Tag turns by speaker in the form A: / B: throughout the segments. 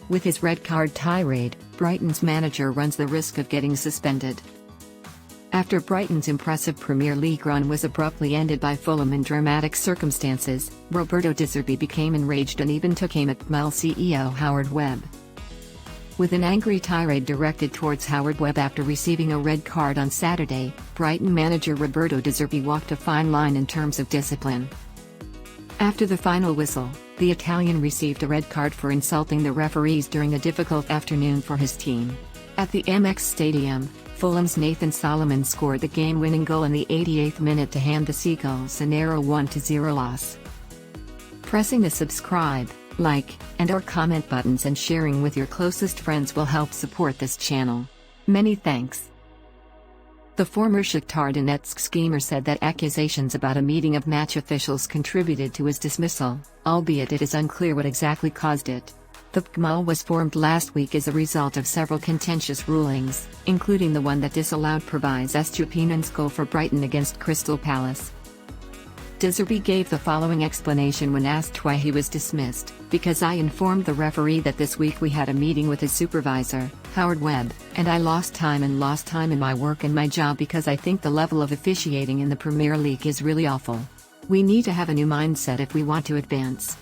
A: With his red card tirade, Brighton's manager runs the risk of getting suspended. After Brighton's impressive Premier League run was abruptly ended by Fulham in dramatic circumstances, Roberto Zerbi became enraged and even took aim at PGMOL CEO Webb. With an angry tirade directed towards Webb after receiving a red card on Saturday, Brighton manager Roberto Zerbi walked a fine line in terms of discipline. After the final whistle, the Italian received a red card for insulting the referees during a difficult afternoon for his team. At the MX Stadium, Fulham's Nathan Solomon scored the game-winning goal in the 88th minute to hand the Seagulls a narrow 1-0 loss. Pressing the subscribe, like, and/or comment buttons and sharing with your closest friends will help support this channel. Many thanks. The former Shakhtar Donetsk schemer said that accusations about a meeting of match officials contributed to his dismissal, albeit it is unclear what exactly caused it. The PGMOL was formed last week as a result of several contentious rulings, including the one that disallowed Perviz Estupinan's goal for Brighton against Crystal Palace. Zerbi gave the following explanation when asked why he was dismissed: "Because I informed the referee that this week we had a meeting with his supervisor, Webb, and I lost time in my work and my job because I think the level of officiating in the Premier League is really awful. We need to have a new mindset if we want to advance.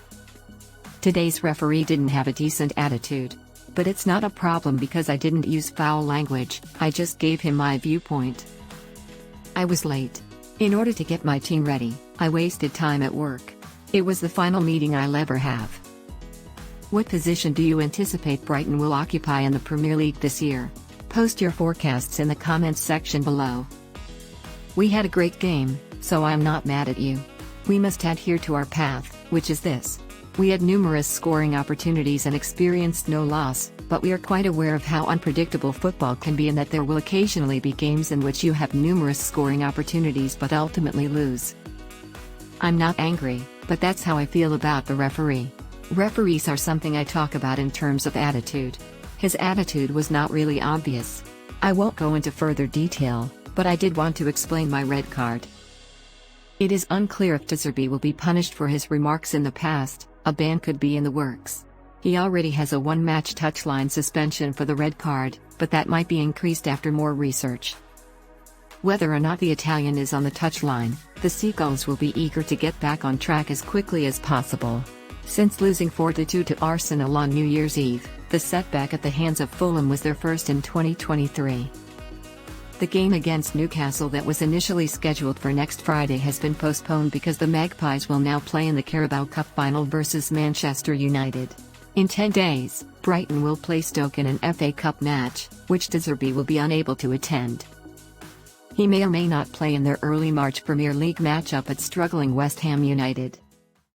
A: Today's referee didn't have a decent attitude. But it's not a problem because I didn't use foul language, I just gave him my viewpoint. I was late. In order to get my team ready, I wasted time at work. It was the final meeting I'll ever have." What position do you anticipate Brighton will occupy in the Premier League this year? Post your forecasts in the comments section below. We had a great game, so I'm not mad at you. We must adhere to our path, which is this. We had numerous scoring opportunities and experienced no loss, but we are quite aware of how unpredictable football can be and that there will occasionally be games in which you have numerous scoring opportunities but ultimately lose. I'm not angry, but that's how I feel about the referee. Referees are something I talk about in terms of attitude. His attitude was not really obvious. I won't go into further detail, but I did want to explain my red card. It is unclear if Zerbi will be punished for his remarks in the past. A ban could be in the works. He already has a one-match touchline suspension for the red card, but that might be increased after more research. Whether or not the Italian is on the touchline, the Seagulls will be eager to get back on track as quickly as possible. Since losing 4-2 to Arsenal on New Year's Eve, the setback at the hands of Fulham was their first in 2023. The game against Newcastle that was initially scheduled for next Friday has been postponed because the Magpies will now play in the Carabao Cup final versus Manchester United. In 10 days, Brighton will play Stoke in an FA Cup match, which Zerbi will be unable to attend. He may or may not play in their early March Premier League matchup at struggling West Ham United.